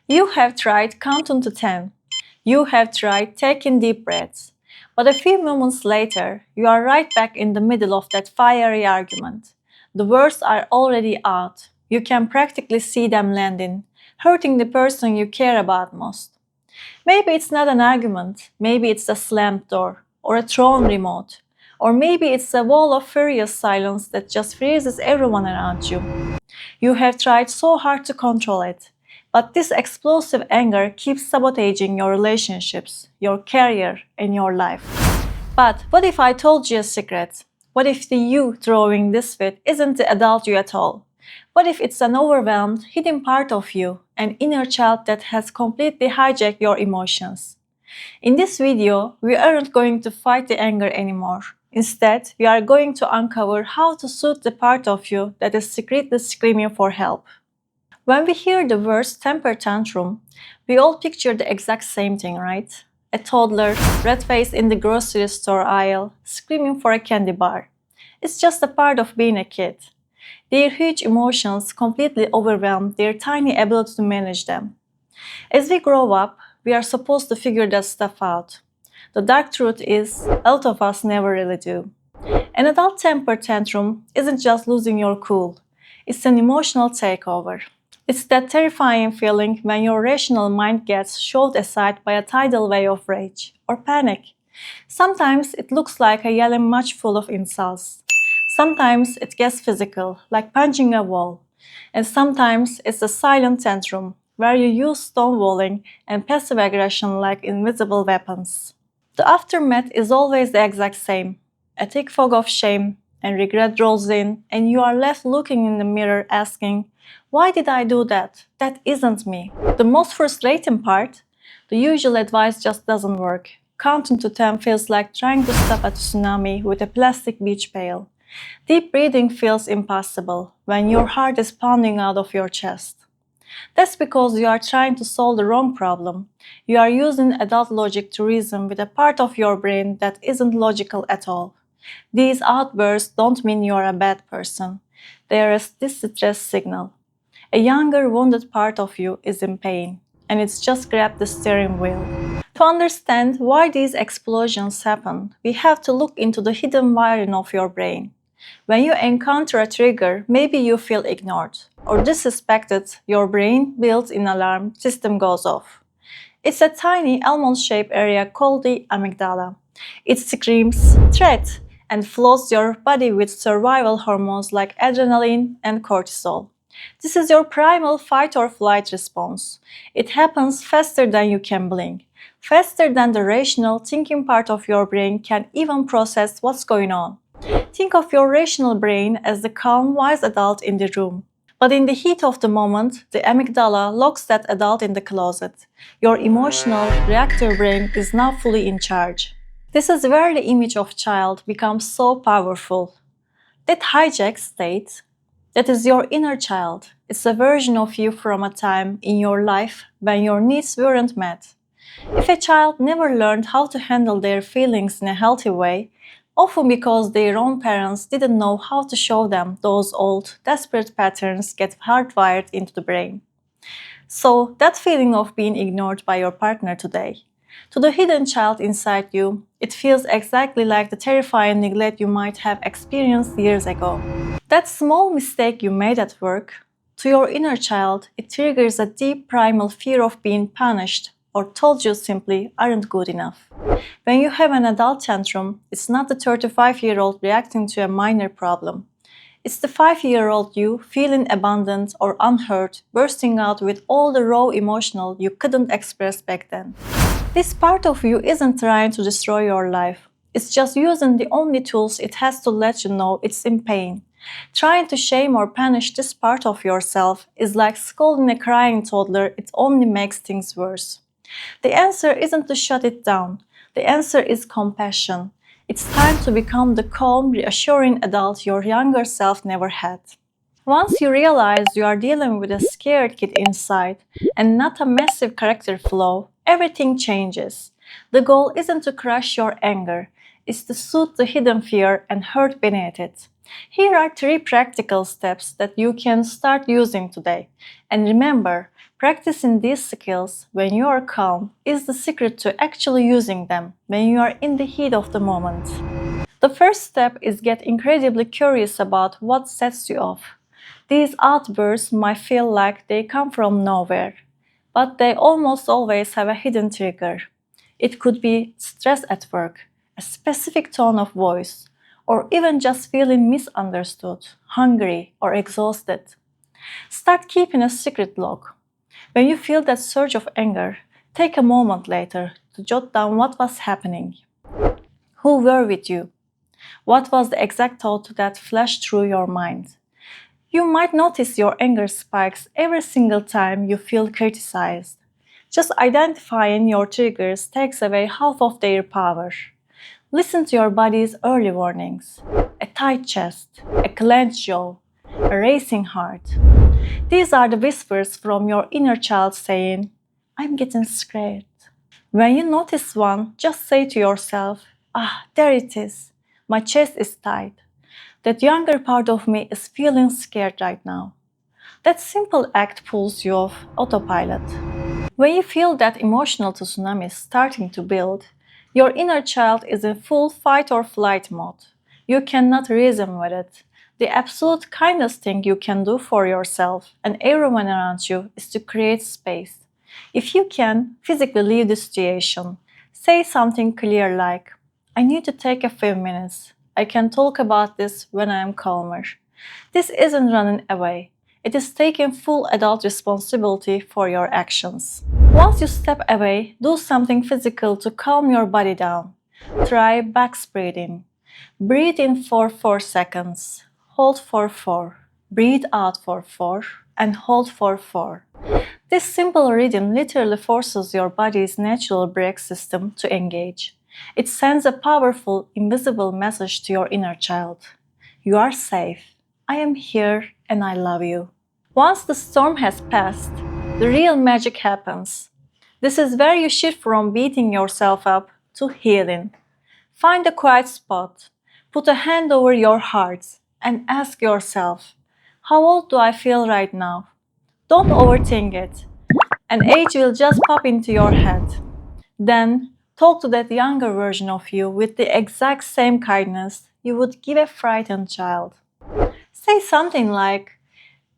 You have tried counting to 10. You have tried taking deep breaths. But a few moments later, you are right back in the middle of that fiery argument. The words are already out. You can practically see them landing, hurting the person you care about most. Maybe it's not an argument, maybe it's a slammed door, or a thrown remote, or maybe it's a wall of furious silence that just freezes everyone around you. You have tried so hard to control it, but this explosive anger keeps sabotaging your relationships, your career, and your life. But what if I told you a secret? What if the you throwing this fit isn't the adult you at all? What if it's an overwhelmed, hidden part of you, an inner child that has completely hijacked your emotions? In this video, we aren't going to fight the anger anymore. Instead, we are going to uncover how to soothe the part of you that is secretly screaming for help. When we hear the words temper tantrum, we all picture the exact same thing, right? A toddler, red-faced in the grocery store aisle, screaming for a candy bar. It's just a part of being a kid. Their huge emotions completely overwhelm their tiny ability to manage them. As we grow up, we are supposed to figure that stuff out. The dark truth is, a lot of us never really do. An adult temper tantrum isn't just losing your cool, it's an emotional takeover. It's that terrifying feeling when your rational mind gets shoved aside by a tidal wave of rage or panic. Sometimes it looks like a yelling match full of insults. Sometimes it gets physical, like punching a wall. And sometimes it's a silent tantrum, where you use stonewalling and passive aggression like invisible weapons. The aftermath is always the exact same. A thick fog of shame and regret rolls in, and you are left looking in the mirror asking, why did I do that? That isn't me. The most frustrating part? The usual advice just doesn't work. Counting to 10 feels like trying to stop a tsunami with a plastic beach pail. Deep breathing feels impossible when your heart is pounding out of your chest. That's because you are trying to solve the wrong problem. You are using adult logic to reason with a part of your brain that isn't logical at all. These outbursts don't mean you are a bad person. They are a distress signal. A younger, wounded part of you is in pain, and it's just grabbed the steering wheel. To understand why these explosions happen, we have to look into the hidden wiring of your brain. When you encounter a trigger, maybe you feel ignored or disrespected, your brain built-in alarm system goes off. It's a tiny almond-shaped area called the amygdala. It screams threat and floods your body with survival hormones like adrenaline and cortisol. This is your primal fight or flight response. It happens faster than you can blink, faster than the rational thinking part of your brain can even process what's going on. Think of your rational brain as the calm, wise adult in the room. But in the heat of the moment, the amygdala locks that adult in the closet. Your emotional, reactive brain is now fully in charge. This is where the image of child becomes so powerful. That hijack state, that is your inner child. It's a version of you from a time in your life when your needs weren't met. If a child never learned how to handle their feelings in a healthy way, often because their own parents didn't know how to show them, those old, desperate patterns get hardwired into the brain. So, that feeling of being ignored by your partner today, to the hidden child inside you, it feels exactly like the terrifying neglect you might have experienced years ago. That small mistake you made at work, to your inner child, it triggers a deep primal fear of being punished or told you simply aren't good enough. When you have an adult tantrum, it's not the 35-year-old reacting to a minor problem. It's the 5-year-old you feeling abandoned or unheard, bursting out with all the raw emotional you couldn't express back then. This part of you isn't trying to destroy your life. It's just using the only tools it has to let you know it's in pain. Trying to shame or punish this part of yourself is like scolding a crying toddler, it only makes things worse. The answer isn't to shut it down. The answer is compassion. It's time to become the calm, reassuring adult your younger self never had. Once you realize you are dealing with a scared kid inside and not a massive character flaw, everything changes. The goal isn't to crush your anger, it's to soothe the hidden fear and hurt beneath it. Here are 3 practical steps that you can start using today. And remember, Practicing these skills when you are calm is the secret to actually using them when you are in the heat of the moment. The first step is get incredibly curious about what sets you off. These outbursts might feel like they come from nowhere, but they almost always have a hidden trigger. It could be stress at work, a specific tone of voice, or even just feeling misunderstood, hungry, or exhausted. Start keeping a secret log. When you feel that surge of anger, take a moment later to jot down what was happening. Who were with you? What was the exact thought that flashed through your mind? You might notice your anger spikes every single time you feel criticized. Just identifying your triggers takes away half of their power. Listen to your body's early warnings. A tight chest, a clenched jaw, a racing heart. These are the whispers from your inner child saying, I'm getting scared. When you notice one, just say to yourself, there it is. My chest is tight. That younger part of me is feeling scared right now. That simple act pulls you off autopilot. When you feel that emotional tsunami starting to build, your inner child is in full fight or flight mode. You cannot reason with it. The absolute kindest thing you can do for yourself and everyone around you is to create space. If you can, physically leave the situation. Say something clear like, I need to take a few minutes. I can talk about this when I am calmer. This isn't running away. It is taking full adult responsibility for your actions. Once you step away, do something physical to calm your body down. Try back breathing. Breathe in for 4 seconds. Hold for 4. Breathe out for 4. And hold for 4. This simple rhythm literally forces your body's natural brake system to engage. It sends a powerful, invisible message to your inner child. You are safe. I am here and I love you. Once the storm has passed, the real magic happens. This is where you shift from beating yourself up to healing. Find a quiet spot, put a hand over your heart, and ask yourself, how old do I feel right now? Don't overthink it. An age will just pop into your head. Then, talk to that younger version of you with the exact same kindness you would give a frightened child. Say something like,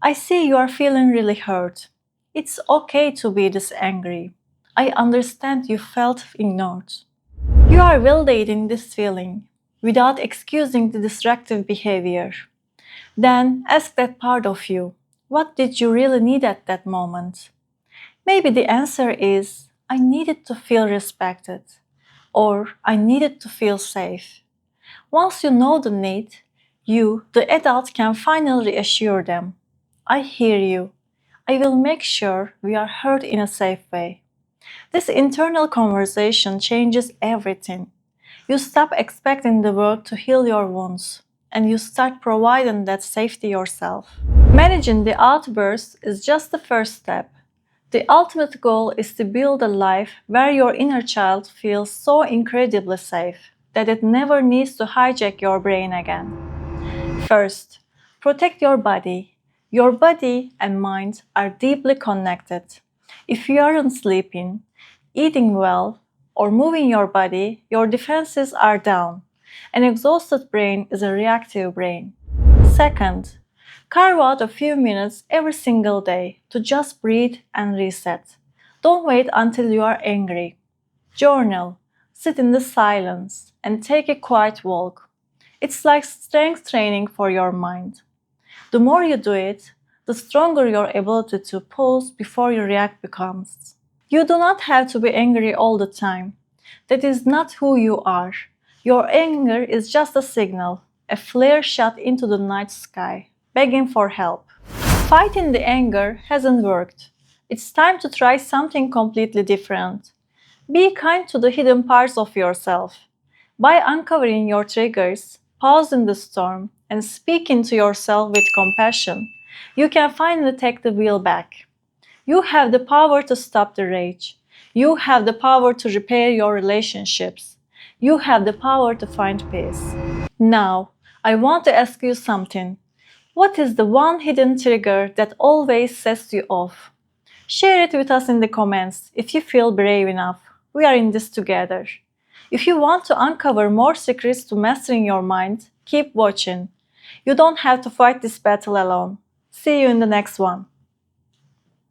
I see you are feeling really hurt. It's okay to be this angry. I understand you felt ignored. You are validating this feeling without excusing the destructive behavior. Then ask that part of you, what did you really need at that moment? Maybe the answer is, I needed to feel respected, or I needed to feel safe. Once you know the need, you, the adult, can finally reassure them. I hear you. I will make sure we are heard in a safe way. This internal conversation changes everything. You stop expecting the world to heal your wounds, and you start providing that safety yourself. Managing the outbursts is just the first step. The ultimate goal is to build a life where your inner child feels so incredibly safe that it never needs to hijack your brain again. First, protect your body. Your body and mind are deeply connected. If you aren't sleeping, eating well, or moving your body, your defenses are down. An exhausted brain is a reactive brain. Second, carve out a few minutes every single day to just breathe and reset. Don't wait until you are angry. Journal, sit in the silence, and take a quiet walk. It's like strength training for your mind. The more you do it, the stronger your ability to pause before you react becomes. You do not have to be angry all the time. That is not who you are. Your anger is just a signal, a flare shot into the night sky, begging for help. Fighting the anger hasn't worked. It's time to try something completely different. Be kind to the hidden parts of yourself. By uncovering your triggers, pausing the storm, and speaking to yourself with compassion, you can finally take the wheel back. You have the power to stop the rage. You have the power to repair your relationships. You have the power to find peace. Now, I want to ask you something. What is the one hidden trigger that always sets you off? Share it with us in the comments if you feel brave enough. We are in this together. If you want to uncover more secrets to mastering your mind, keep watching. You don't have to fight this battle alone. See you in the next one.